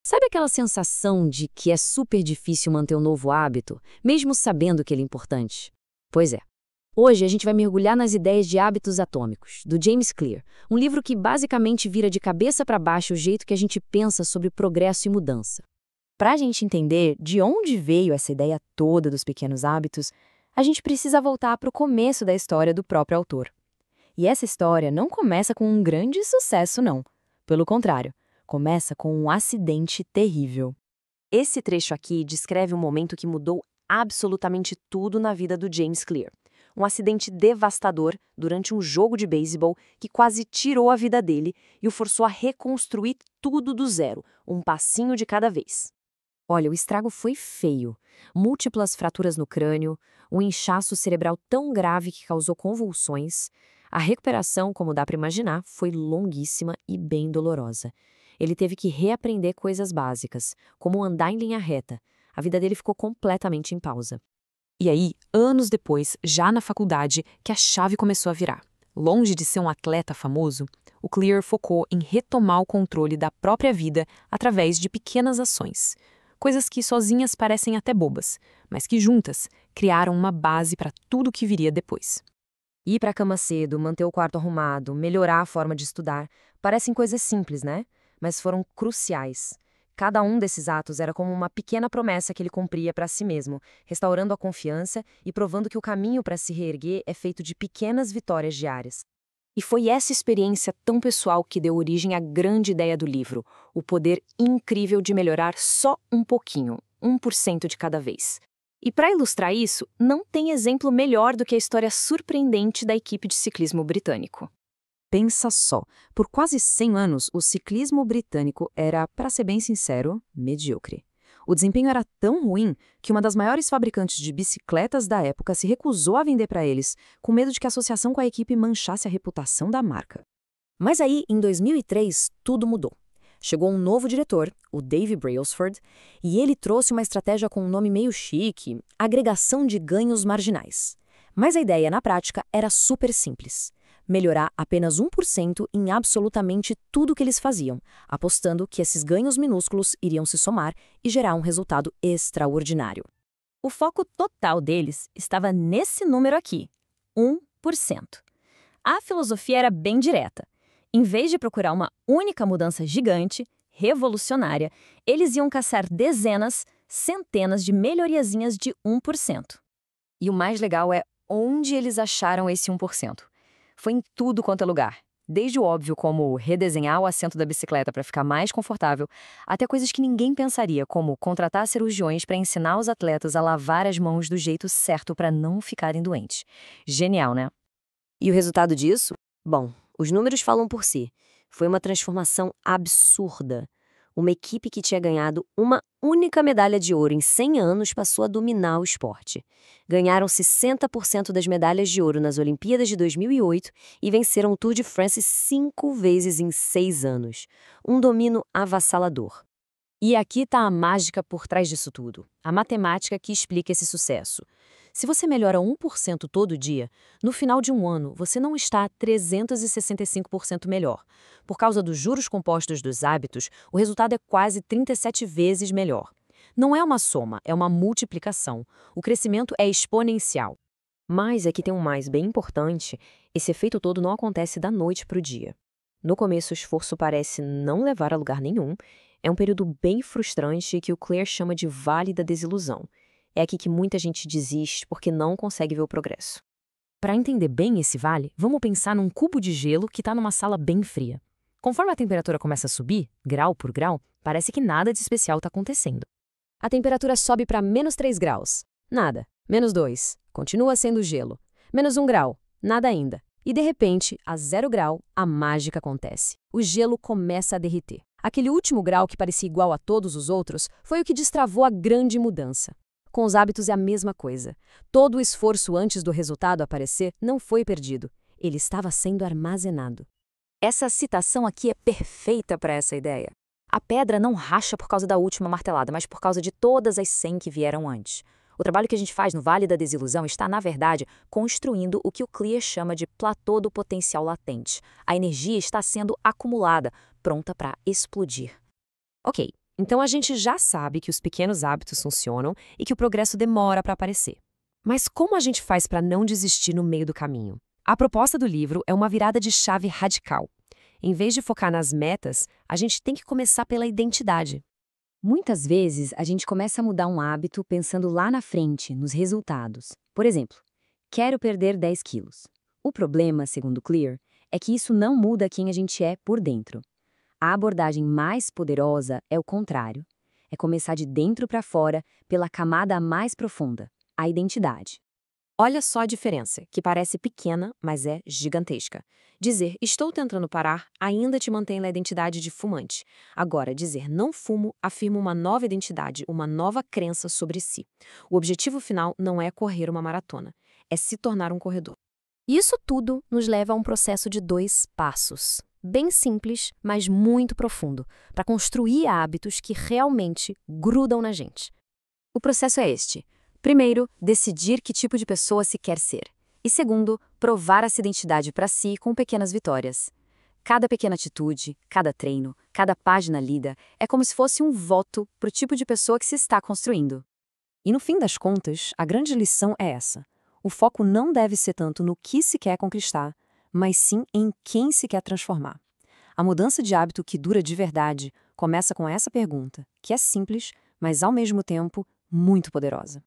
Sabe aquela sensação de que é super difícil manter um novo hábito, mesmo sabendo que ele é importante? Pois é. Hoje a gente vai mergulhar nas ideias de hábitos atômicos, do James Clear, um livro que basicamente vira de cabeça para baixo o jeito que a gente pensa sobre progresso e mudança. Para a gente entender de onde veio essa ideia toda dos pequenos hábitos, a gente precisa voltar para o começo da história do próprio autor. E essa história não começa com um grande sucesso, não. Pelo contrário, começa com um acidente terrível. Esse trecho aqui descreve um momento que mudou absolutamente tudo na vida do James Clear. Um acidente devastador durante um jogo de beisebol que quase tirou a vida dele e o forçou a reconstruir tudo do zero, um passinho de cada vez. Olha, o estrago foi feio. Múltiplas fraturas no crânio, um inchaço cerebral tão grave que causou convulsões. A recuperação, como dá para imaginar, foi longuíssima e bem dolorosa. Ele teve que reaprender coisas básicas, como andar em linha reta. A vida dele ficou completamente em pausa. E aí, anos depois, já na faculdade, que a chave começou a virar. Longe de ser um atleta famoso, o Clear focou em retomar o controle da própria vida através de pequenas ações. Coisas que sozinhas parecem até bobas, mas que juntas criaram uma base para tudo o que viria depois. Ir para a cama cedo, manter o quarto arrumado, melhorar a forma de estudar, parecem coisas simples, né? Mas foram cruciais. Cada um desses atos era como uma pequena promessa que ele cumpria para si mesmo, restaurando a confiança e provando que o caminho para se reerguer é feito de pequenas vitórias diárias. E foi essa experiência tão pessoal que deu origem à grande ideia do livro, o poder incrível de melhorar só um pouquinho, 1% de cada vez. E para ilustrar isso, não tem exemplo melhor do que a história surpreendente da equipe de ciclismo britânico. Pensa só, por quase 100 anos, o ciclismo britânico era, para ser bem sincero, medíocre. O desempenho era tão ruim que uma das maiores fabricantes de bicicletas da época se recusou a vender para eles, com medo de que a associação com a equipe manchasse a reputação da marca. Mas aí, em 2003, tudo mudou. Chegou um novo diretor, o Dave Brailsford, e ele trouxe uma estratégia com um nome meio chique, agregação de ganhos marginais. Mas a ideia, na prática, era super simples. Melhorar apenas 1% em absolutamente tudo que eles faziam, apostando que esses ganhos minúsculos iriam se somar e gerar um resultado extraordinário. O foco total deles estava nesse número aqui, 1%. A filosofia era bem direta. Em vez de procurar uma única mudança gigante, revolucionária, eles iam caçar dezenas, centenas de melhoriazinhas de 1%. E o mais legal é onde eles acharam esse 1%. Foi em tudo quanto é lugar. Desde o óbvio, como redesenhar o assento da bicicleta para ficar mais confortável, até coisas que ninguém pensaria, como contratar cirurgiões para ensinar os atletas a lavar as mãos do jeito certo para não ficarem doentes. Genial, né? E o resultado disso? Bom, os números falam por si. Foi uma transformação absurda. Uma equipe que tinha ganhado uma única medalha de ouro em 100 anos passou a dominar o esporte. Ganharam 60% das medalhas de ouro nas Olimpíadas de 2008 e venceram o Tour de France 5 vezes em 6 anos. Um domínio avassalador. E aqui está a mágica por trás disso tudo. A matemática que explica esse sucesso. Se você melhora 1% todo dia, no final de um ano você não está 365% melhor. Por causa dos juros compostos dos hábitos, o resultado é quase 37 vezes melhor. Não é uma soma, é uma multiplicação. O crescimento é exponencial. Mas aqui tem um mais bem importante, esse efeito todo não acontece da noite para o dia. No começo o esforço parece não levar a lugar nenhum, é um período bem frustrante que o Clear chama de Vale da Desilusão. É aqui que muita gente desiste porque não consegue ver o progresso. Para entender bem esse vale, vamos pensar num cubo de gelo que está numa sala bem fria. Conforme a temperatura começa a subir, grau por grau, parece que nada de especial está acontecendo. A temperatura sobe para -3 graus. Nada. -2. Continua sendo gelo. -1 grau. Nada ainda. E de repente, a 0 grau, a mágica acontece. O gelo começa a derreter. Aquele último grau que parecia igual a todos os outros foi o que destravou a grande mudança. Com os hábitos é a mesma coisa. Todo o esforço antes do resultado aparecer não foi perdido. Ele estava sendo armazenado. Essa citação aqui é perfeita para essa ideia. A pedra não racha por causa da última martelada, mas por causa de todas as 100 que vieram antes. O trabalho que a gente faz no Vale da Desilusão está, na verdade, construindo o que o Clear chama de platô do potencial latente. A energia está sendo acumulada, pronta para explodir. Ok, Então a gente já sabe que os pequenos hábitos funcionam e que o progresso demora para aparecer. Mas como a gente faz para não desistir no meio do caminho? A proposta do livro é uma virada de chave radical. Em vez de focar nas metas, a gente tem que começar pela identidade. Muitas vezes, a gente começa a mudar um hábito pensando lá na frente, nos resultados. Por exemplo, quero perder 10 quilos. O problema, segundo Clear, é que isso não muda quem a gente é por dentro. A abordagem mais poderosa é o contrário. É começar de dentro para fora, pela camada mais profunda, a identidade. Olha só a diferença, que parece pequena, mas é gigantesca. Dizer estou tentando parar ainda te mantém na identidade de fumante. Agora, dizer não fumo afirma uma nova identidade, uma nova crença sobre si. O objetivo final não é correr uma maratona, é se tornar um corredor. Isso tudo nos leva a um processo de 2 passos. Bem simples, mas muito profundo, para construir hábitos que realmente grudam na gente. O processo é este. Primeiro, decidir que tipo de pessoa se quer ser. E segundo, provar essa identidade para si com pequenas vitórias. Cada pequena atitude, cada treino, cada página lida é como se fosse um voto para o tipo de pessoa que se está construindo. E no fim das contas, a grande lição é essa. O foco não deve ser tanto no que se quer conquistar, mas sim em quem se quer transformar. A mudança de hábito que dura de verdade começa com essa pergunta, que é simples, mas ao mesmo tempo muito poderosa.